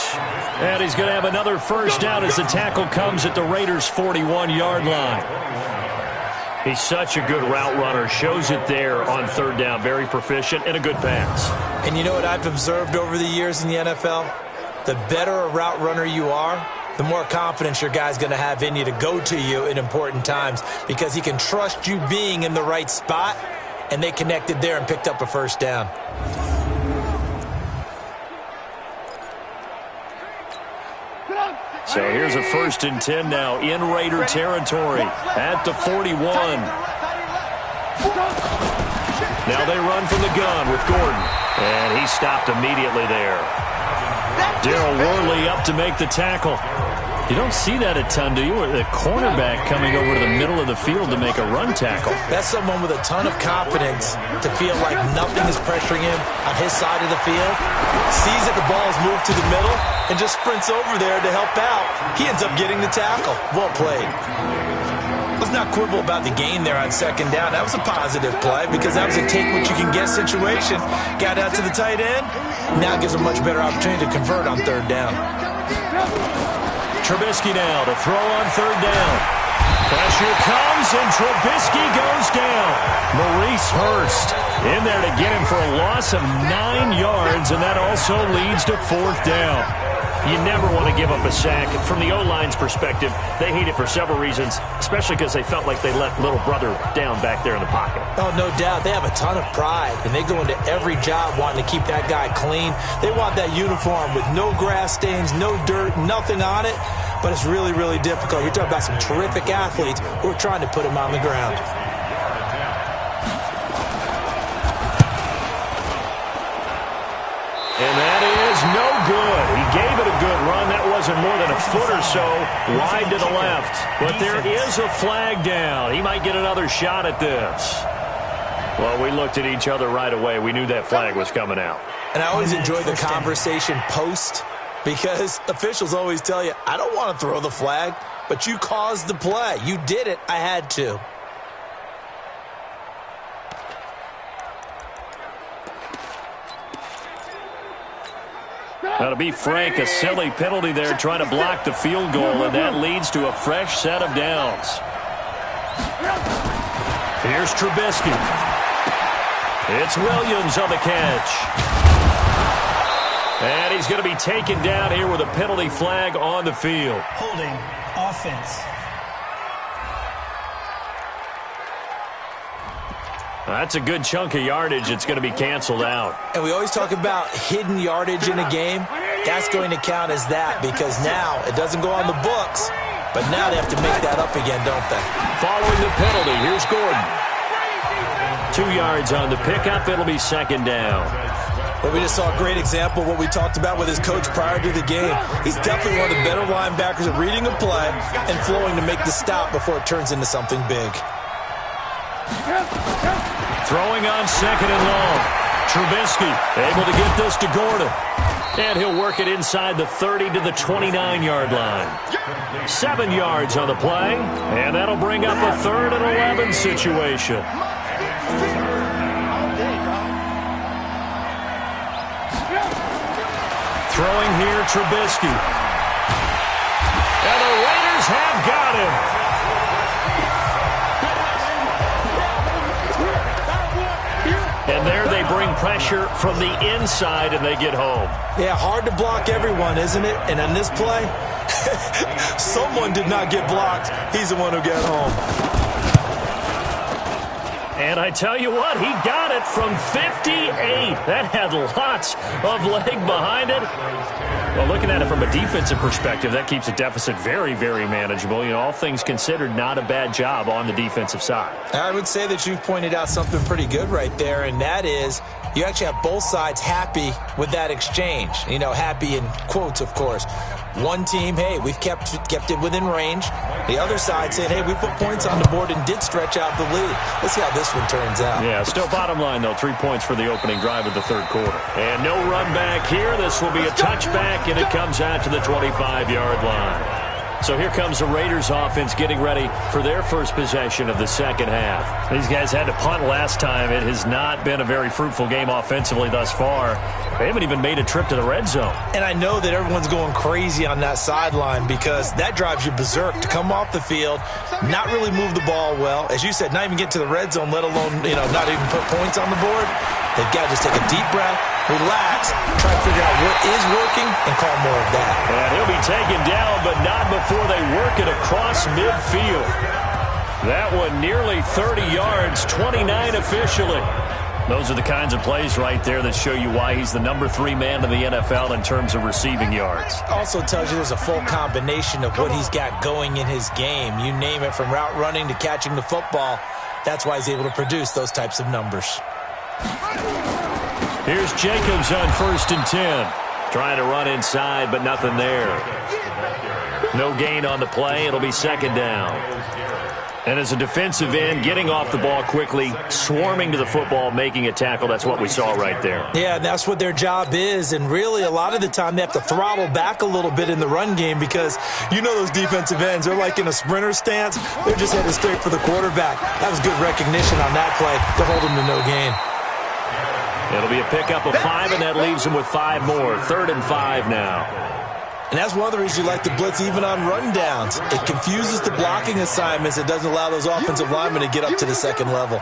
And he's going to have another first down as the tackle comes at the Raiders' 41-yard line. He's such a good route runner. Shows it there on third down. Very proficient and a good pass. And you know what I've observed over the years in the NFL? The better a route runner you are, the more confidence your guy's going to have in you to go to you in important times, because he can trust you being in the right spot, and they connected there and picked up a first down. So here's a 1st and 10 now in Raider territory at the 41. Now they run from the gun with Gordon. And he stopped immediately there. Darryl Worley up to make the tackle. You don't see that a ton, do you? The cornerback coming over to the middle of the field to make a run tackle. That's someone with a ton of confidence to feel like nothing is pressuring him on his side of the field. Sees that the ball is moved to the middle and just sprints over there to help out. He ends up getting the tackle. Well played. Let's not quibble about the gain there on 2nd down. That was a positive play because that was a take-what-you-can-get situation. Got out to the tight end. Now gives a much better opportunity to convert on 3rd down. Trubisky now to throw on 3rd down. Pressure comes, and Trubisky goes down. Maurice Hurst in there to get him for a loss of 9 yards, and that also leads to 4th down. You never want to give up a sack. From the O-line's perspective, they hate it for several reasons, especially because they felt like they let little brother down back there in the pocket. Oh, no doubt. They have a ton of pride, and they go into every job wanting to keep that guy clean. They want that uniform with no grass stains, no dirt, nothing on it, but it's really, really difficult. You're talking about some terrific athletes who are trying to put him on the ground. And that is no good. He gave it a good run. That wasn't more than a foot or so wide to the left. But there is a flag down. He might get another shot at this. Well, we looked at each other right away. We knew that flag was coming out. And I always enjoy the conversation post because officials always tell you, I don't want to throw the flag, but you caused the play. You did it. I had to. Now, to be frank, a silly penalty there trying to block the field goal, and that leads to a fresh set of downs. Here's Trubisky. It's Williams on the catch. And he's going to be taken down here with a penalty flag on the field. Holding offense. That's a good chunk of yardage. It's going to be canceled out. And we always talk about hidden yardage in a game. That's going to count as that because now it doesn't go on the books, but now they have to make that up again, don't they? Following the penalty, here's Gordon. 2 yards on the pickup. It'll be 2nd down. Well, we just saw a great example of what we talked about with his coach prior to the game. He's definitely one of the better linebackers at reading a play and flowing to make the stop before it turns into something big. Throwing on 2nd and long. Trubisky able to get this to Gordon. And he'll work it inside the 30 to the 29-yard line. 7 yards on the play. And that'll bring up a 3rd and 11 situation. Throwing here, Trubisky. And the Raiders have got him. And there they bring pressure from the inside, and they get home. Yeah, hard to block everyone, isn't it? And on this play, someone did not get blocked. He's the one who got home. And I tell you what, he got it from 58. That had lots of leg behind it. Well, looking at it from a defensive perspective, that keeps the deficit very, very manageable. You know, all things considered, not a bad job on the defensive side. I would say that you've pointed out something pretty good right there, and that is you actually have both sides happy with that exchange. You know, happy in quotes, of course. One team, hey, we've kept it within range. The other side saying, hey, we put points on the board and did stretch out the lead. Let's see how this one turns out. Yeah, still bottom line, though, 3 points for the opening drive of the 3rd quarter. And no run back here. This will be a touchback, and it comes out to the 25-yard line. So here comes the Raiders offense getting ready for their first possession of the 2nd half. These guys had to punt last time. It has not been a very fruitful game offensively thus far. They haven't even made a trip to the red zone. And I know that everyone's going crazy on that sideline because that drives you berserk to come off the field, not really move the ball well. As you said, not even get to the red zone, let alone, not even put points on the board. They've got to just take a deep breath, relax, try to figure out what is working, and call more of that. And he'll be taken down, but not before they work it across midfield. That one nearly 30 yards, 29 officially. Those are the kinds of plays right there that show you why he's the number 3 man in the NFL in terms of receiving yards. Also tells you there's a full combination of what he's got going in his game. You name it, from route running to catching the football. That's why he's able to produce those types of numbers. Here's Jacobs on 1st and 10. Trying to run inside, but nothing there. No gain on the play. It'll be 2nd down. And as a defensive end, getting off the ball quickly, swarming to the football, making a tackle, that's what we saw right there. Yeah, and that's what their job is. And really, a lot of the time, they have to throttle back a little bit in the run game because you know those defensive ends, they're like in a sprinter stance. They're just headed straight for the quarterback. That was good recognition on that play to hold them to no gain. It'll be a pickup of 5, and that leaves them with 5 more. 3rd and 5 now. And that's one of the reasons you like to blitz even on rundowns. It confuses the blocking assignments. It doesn't allow those offensive linemen to get up to the 2nd level.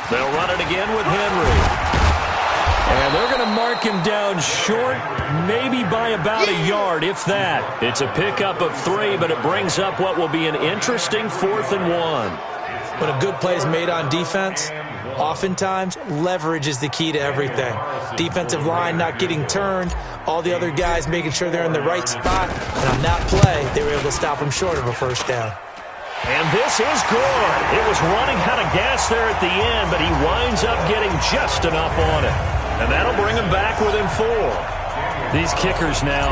They'll run it again with Henry. And they're going to mark him down short, maybe by about a yard, if that. It's a pickup of 3, but it brings up what will be an interesting 4th and 1. When a good play is made on defense, oftentimes leverage is the key to everything. Defensive line not getting turned, all the other guys making sure they're in the right spot, and on that play, they were able to stop him short of a 1st down. And this is good. It was running out of gas there at the end, but he winds up getting just enough on it. And that'll bring him back within 4. These kickers now,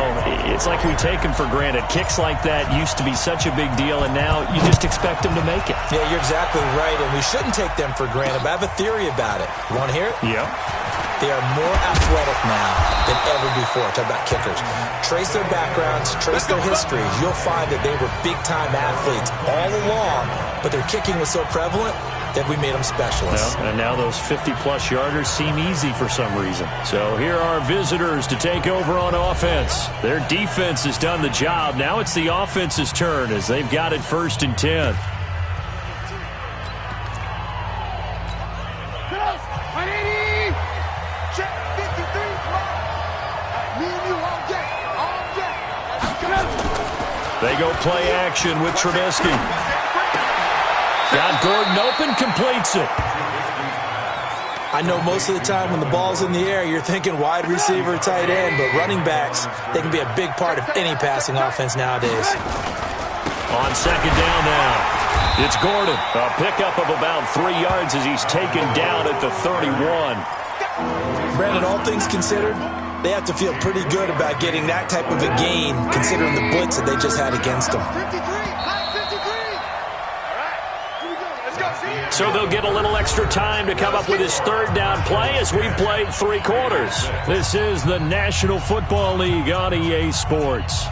it's like we take them for granted. Kicks like that used to be such a big deal, and now you just expect them to make it. Yeah, you're exactly right, and we shouldn't take them for granted, but I have a theory about it. You want to hear it? Yeah. They are more athletic now than ever before. Talk about kickers. Trace their backgrounds, trace their histories. You'll find that they were big-time athletes all along, but their kicking was so prevalent that we made them specialists. Well, and now those 50-plus yarders seem easy for some reason. So here are our visitors to take over on offense. Their defense has done the job. Now it's the offense's turn as they've got it 1st and 10. They go play action with Trubisky. Got Gordon open, completes it. I know most of the time when the ball's in the air, you're thinking wide receiver, tight end, but running backs, they can be a big part of any passing offense nowadays. On 2nd down now, it's Gordon. A pickup of about 3 yards as he's taken down at the 31. Brandon, all things considered, they have to feel pretty good about getting that type of a gain, considering the blitz that they just had against them. So they'll get a little extra time to come up with his 3rd down play as we've played 3 quarters. This is the National Football League on EA Sports.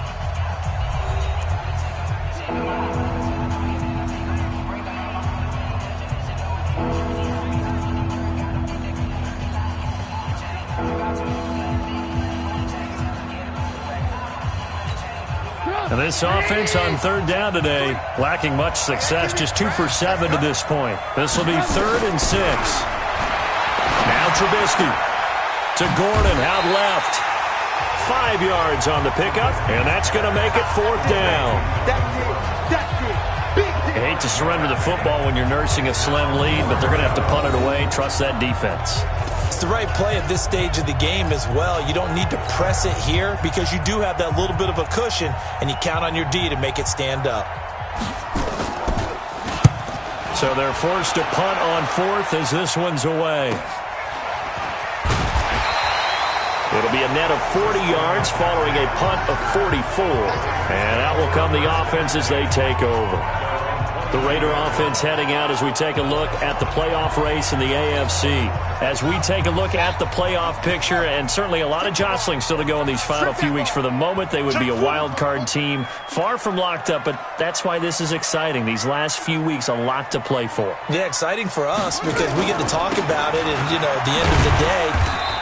And this offense on 3rd down today, lacking much success, just 2 for 7 to this point. This will be 3rd and 6. Now Trubisky to Gordon, out left. 5 yards on the pickup, and that's going to make it 4th down. You hate to surrender the football when you're nursing a slim lead, but they're going to have to punt it away. Trust that defense. It's the right play at this stage of the game as well. You don't need to press it here because you do have that little bit of a cushion, and you count on your D to make it stand up. So they're forced to punt on 4th as this one's away. It'll be a net of 40 yards following a punt of 44. And out will come the offense as they take over. The Raider offense heading out as we take a look at the playoff race in the AFC. As we take a look at the playoff picture, and certainly a lot of jostling still to go in these final few weeks. For the moment, they would be a wild card team, far from locked up, but that's why this is exciting. These last few weeks, a lot to play for. Yeah, exciting for us because we get to talk about it, and, you know, at the end of the day,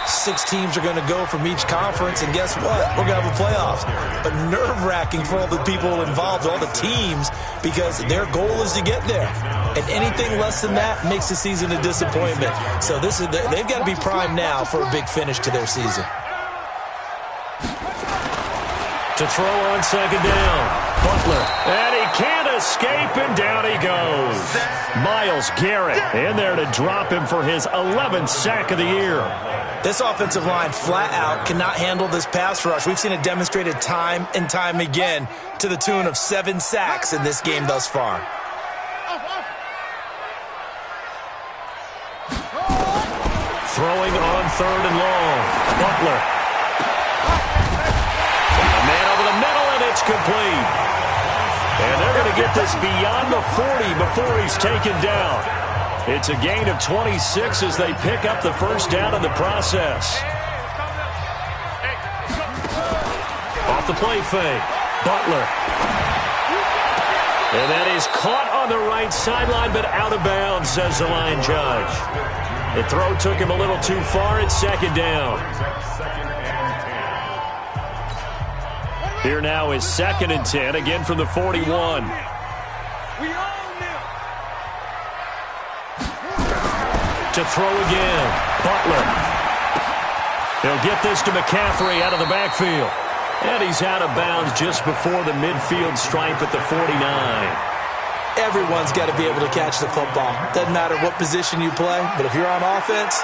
6 teams are going to go from each conference, and guess what? We're going to have a playoffs. But nerve-wracking for all the people involved, all the teams, because their goal is to get there. And anything less than that makes the season a disappointment. So they've got to be primed now for a big finish to their season. To throw on 2nd down, Butler. And he can't escape, and down he goes. Myles Garrett in there to drop him for his 11th sack of the year. This offensive line flat out cannot handle this pass rush. We've seen it demonstrated time and time again to the tune of 7 sacks in this game thus far. Throwing on 3rd and long. Butler. A man over the middle, and it's complete. And they're going to get this beyond the 40 before he's taken down. It's a gain of 26 as they pick up the first down in the process. Off the play fake. Butler. And that is caught on the right sideline, but out of bounds, says the line judge. The throw took him a little too far. It's 2nd down. Here now is 2nd and 10, again from the 41. To throw again. Butler. He'll get this to McCaffrey out of the backfield. And he's out of bounds just before the midfield stripe at the 49. Everyone's got to be able to catch the football. Doesn't matter what position you play, but if you're on offense,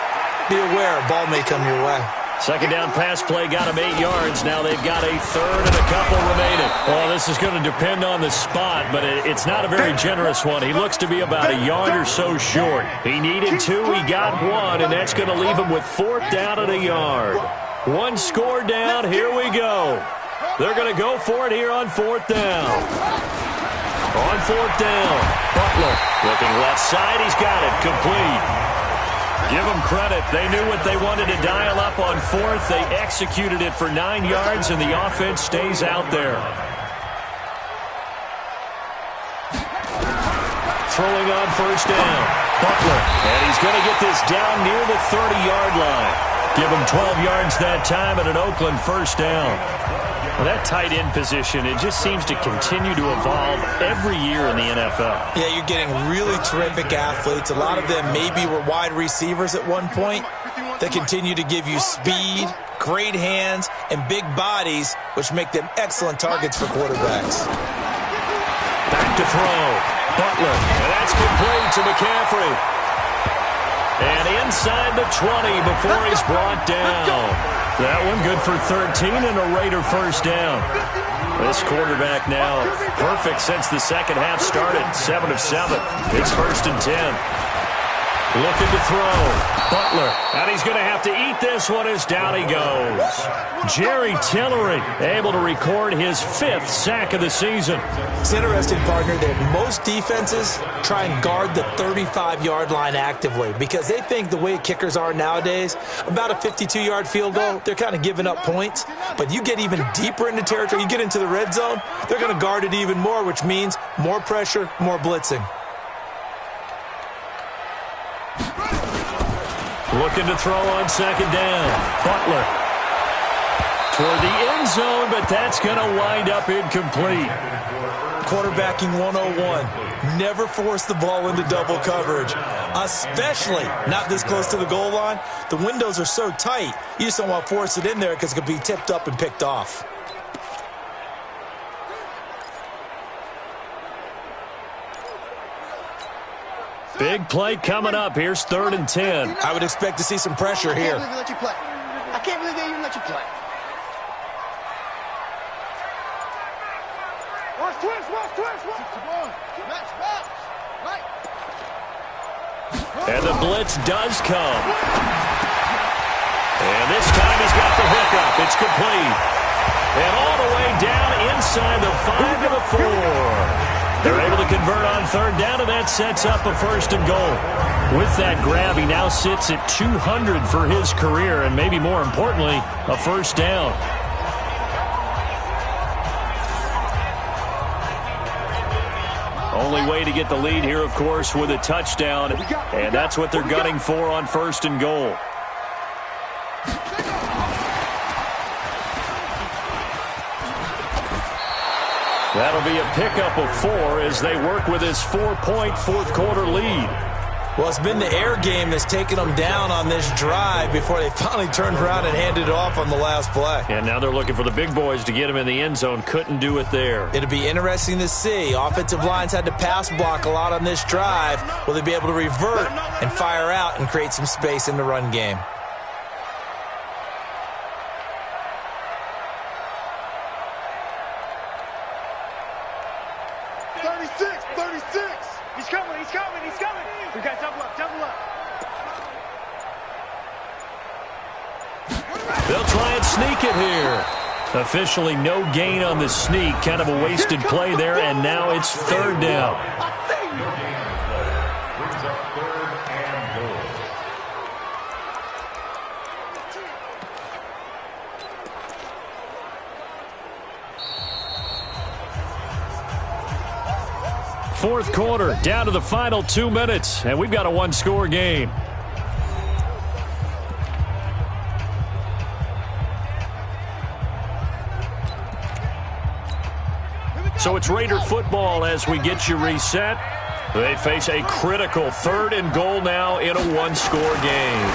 be aware a ball may come your way. 2nd down pass play got him 8 yards. Now they've got a 3rd and a couple remaining. Well, this is going to depend on the spot, but it's not a very generous one. He looks to be about a yard or so short. He needed 2, he got 1, and that's going to leave him with 4th down and a yard. 1 score down, here we go. They're going to go for it here on 4th down. On 4th down, Butler looking left side. He's got it, complete. Give them credit. They knew what they wanted to dial up on 4th. They executed it for 9 yards, and the offense stays out there. Throwing on 1st down, Butler. And he's going to get this down near the 30-yard line. Give him 12 yards that time and an Oakland 1st down. Well, that tight end position, it just seems to continue to evolve every year in the NFL. Yeah, you're getting really terrific athletes. A lot of them maybe were wide receivers at one point. They continue to give you speed, great hands, and big bodies, which make them excellent targets for quarterbacks. Back to throw. Butler. And that's complete to McCaffrey. And inside the 20 before he's brought down. That one good for 13 and a Raider 1st down. This quarterback now perfect since the second half started. 7 of 7. It's 1st and 10. Looking to throw. Butler. And he's going to have to eat this one as down he goes. Jerry Tillery able to record his 5th sack of the season. It's interesting, partner, that most defenses try and guard the 35-yard line actively because they think the way kickers are nowadays, about a 52-yard field goal, they're kind of giving up points. But you get even deeper into territory, you get into the red zone, they're going to guard it even more, which means more pressure, more blitzing. Looking to throw on 2nd down. Butler. Toward the end zone, but that's going to wind up incomplete. Quarterbacking 101. Never force the ball into double coverage, especially not this close to the goal line. The windows are so tight, you just don't want to force it in there because it could be tipped up and picked off. Big play coming up. Here's 3rd and 10. I would expect to see some pressure here. I can't believe they even let you play. Watch twist. Right. And the blitz does come. And this time he's got the hookup. It's complete. And all the way down inside the 5 to the 4. They're able to convert on 3rd down, and that sets up a 1st and goal. With that grab, he now sits at 200 for his career, and maybe more importantly, a 1st down. Only way to get the lead here, of course, with a touchdown, and that's what they're gunning for on 1st and goal. That'll be a pickup of 4 as they work with his 4-point fourth-quarter lead. Well, it's been the air game that's taken them down on this drive before they finally turned around and handed it off on the last play. And now they're looking for the big boys to get him in the end zone. Couldn't do it there. It'll be interesting to see. Offensive lines had to pass block a lot on this drive. Will they be able to revert and fire out and create some space in the run game? We got double up. They'll try and sneak it here. Officially no gain on the sneak. Kind of a wasted play there, and now it's third down. Fourth quarter, down to the final 2 minutes, and we've got a one-score game. So it's Raider football as we get you reset. They face a critical 3rd and goal now in a one-score game.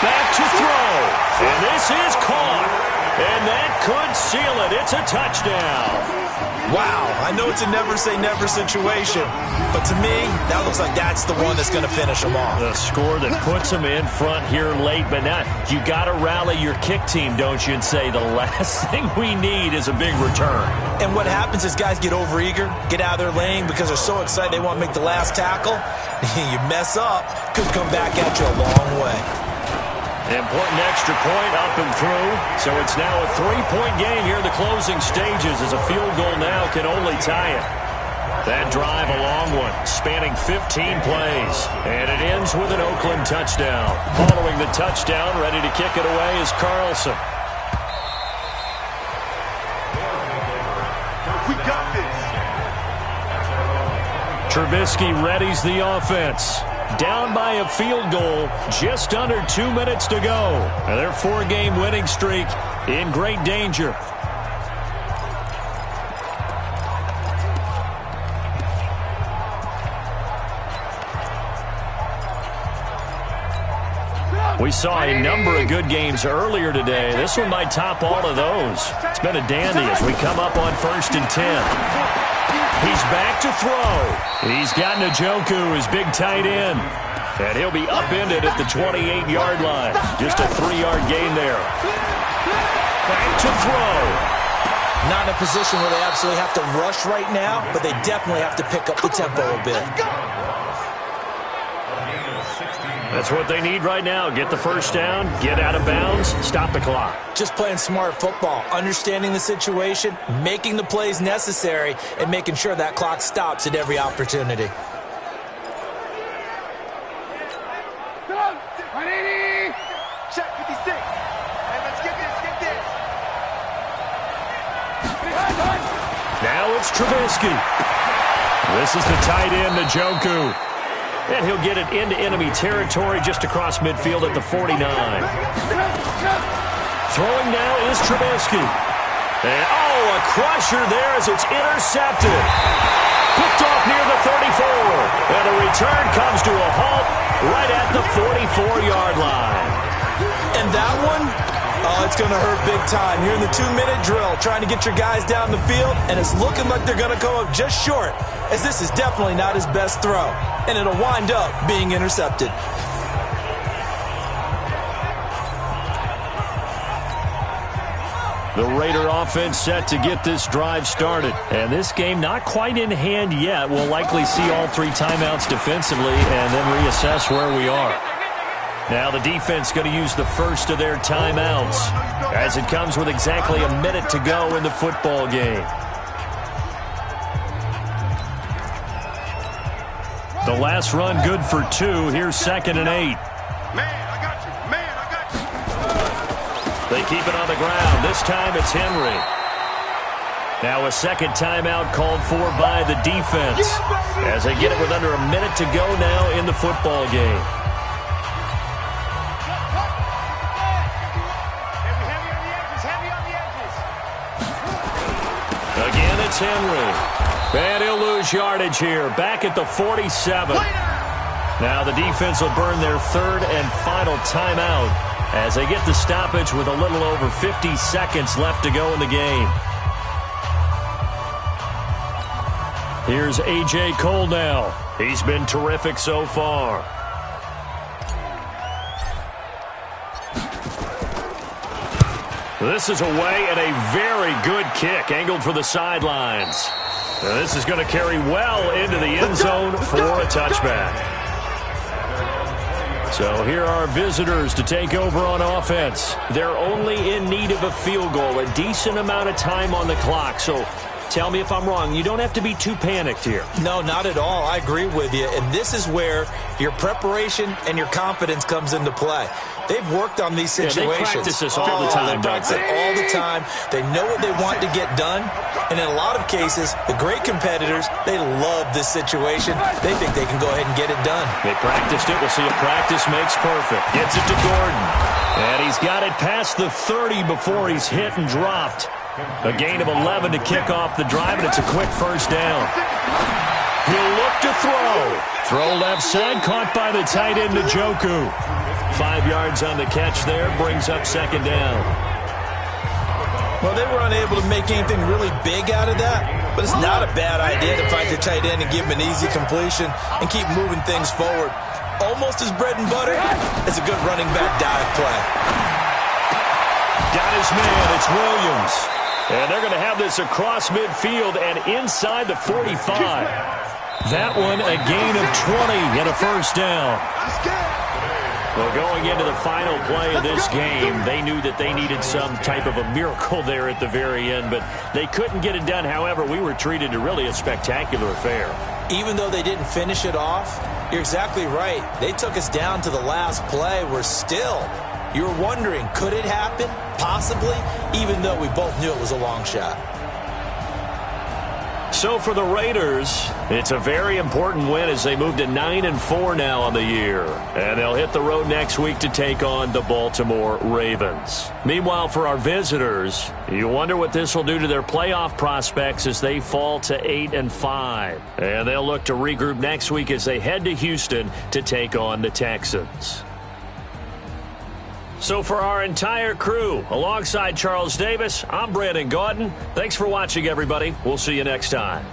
Back to throw, and this is caught. And that could seal it. It's a touchdown. Wow, I know it's a never-say-never situation, but to me, that looks like that's the one that's going to finish them off. The score that puts them in front here late, but now you got to rally your kick team, don't you, and say the last thing we need is a big return. And what happens is guys get overeager, get out of their lane because they're so excited they want to make the last tackle. You mess up, could come back at you a long way. Important extra point up and through. So it's now a 3-point game here in the closing stages as a field goal now can only tie it. That drive a long one, spanning 15 plays. And it ends with an Oakland touchdown. Following the touchdown, ready to kick it away is Carlson. We got this. Trubisky readies the offense. Down by a field goal, just under 2 minutes to go. And their 4-game winning streak in great danger. We saw a number of good games earlier today. This one might top all of those. It's been a dandy as we come up on 1st and 10. He's back to throw. He's got Njoku, his big tight end. And he'll be upended at the 28-yard line. Just a 3-yard gain there. Back to throw. Not in a position where they absolutely have to rush right now, but they definitely have to pick up the tempo a bit. That's what they need right now. Get the first down, get out of bounds, stop the clock. Just playing smart football, understanding the situation, making the plays necessary, and making sure that clock stops at every opportunity. Check 56. Hey, let's get this. Now it's Trubisky. This is the tight end, Njoku. And he'll get it into enemy territory just across midfield at the 49. Throwing now is Trubisky. And, a crusher there as it's intercepted. Picked off near the 34. And the return comes to a halt right at the 44-yard line. And that one, it's going to hurt big time. You're in the 2-minute drill trying to get your guys down the field, and it's looking like they're going to come up just short, as this is definitely not his best throw. And it'll wind up being intercepted. The Raider offense set to get this drive started. And this game not quite in hand yet. We'll likely see all 3 timeouts defensively and then reassess where we are. Now the defense going to use the first of their timeouts as it comes with exactly a minute to go in the football game. The last run good for 2. Here's 2nd and 8. They keep it on the ground. This time it's Henry. Now a second timeout called for by the defense as they get it with under a minute to go now in the football game. Again, it's Henry. And he'll lose yardage here. Back at the 47. Now the defense will burn their third and final timeout as they get the stoppage with a little over 50 seconds left to go in the game. Here's A.J. Cole now. He's been terrific so far. This is away and a very good kick angled for the sidelines. Now this is going to carry well into the end zone for a touchback. So here are visitors to take over on offense. They're only in need of a field goal, a decent amount of time on the clock. So tell me if I'm wrong. You don't have to be too panicked here. No, not at all. I agree with you. And this is where your preparation and your confidence comes into play. They've worked on these situations. Yeah, they practice this all the time. They practice it all the time. They know what they want to get done. And in a lot of cases, the great competitors, they love this situation. They think they can go ahead and get it done. They practiced it. We'll see if practice makes perfect. Gets it to Gordon. And he's got it past the 30 before he's hit and dropped. A gain of 11 to kick off the drive, and it's a quick first down. He'll look to throw. Throw left side, caught by the tight end, Njoku. 5 yards on the catch there, brings up second down. Well, they were unable to make anything really big out of that, but it's not a bad idea to find your tight end and give him an easy completion and keep moving things forward. Almost as bread and butter as a good running back dive play. Got his man, it's Williams. And they're going to have this across midfield and inside the 45. That one a gain of 20 and a first down. Well, going into the final play of this game, they knew that they needed some type of a miracle there at the very end, but they couldn't get it done. However, we were treated to really a spectacular affair. Even though they didn't finish it off, you're exactly right. They took us down to the last play. We're still, you were wondering, could it happen? Possibly, even though we both knew it was a long shot. So for the Raiders, it's a very important win as they move to 9-4 now on the year. And they'll hit the road next week to take on the Baltimore Ravens. Meanwhile, for our visitors, you wonder what this will do to their playoff prospects as they fall to 8-5. And they'll look to regroup next week as they head to Houston to take on the Texans. So for our entire crew, alongside Charles Davis, I'm Brandon Gaudin. Thanks for watching, everybody. We'll see you next time.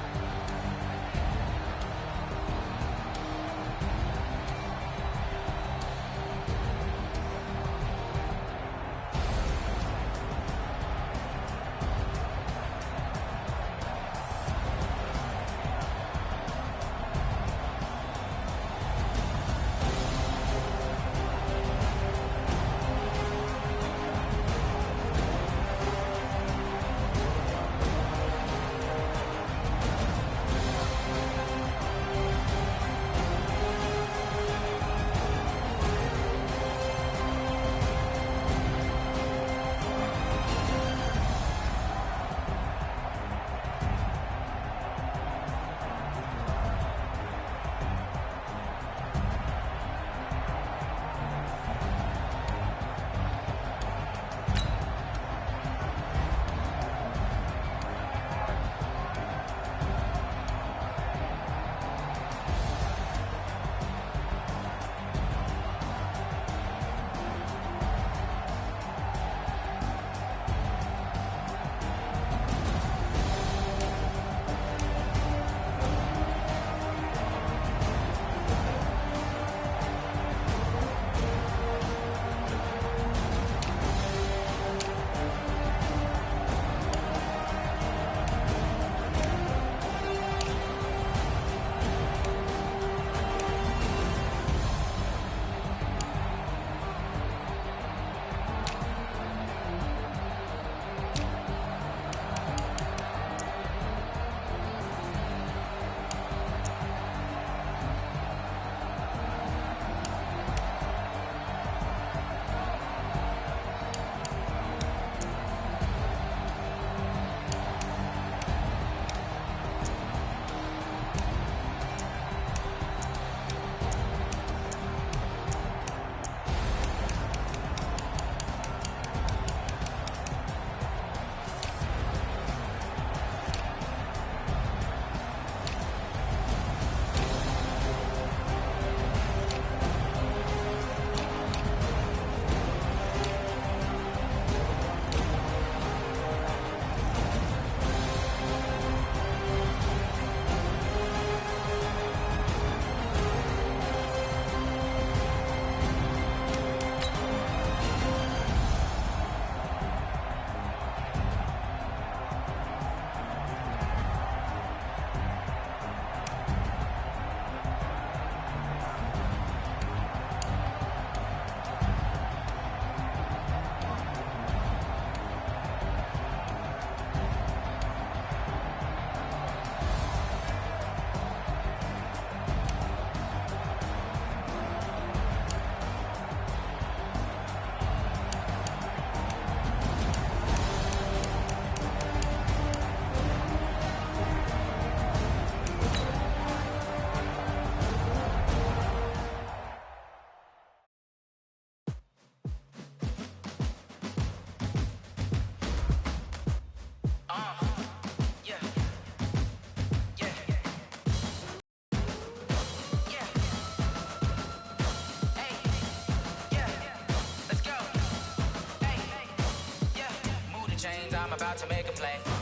I'm about to make a play.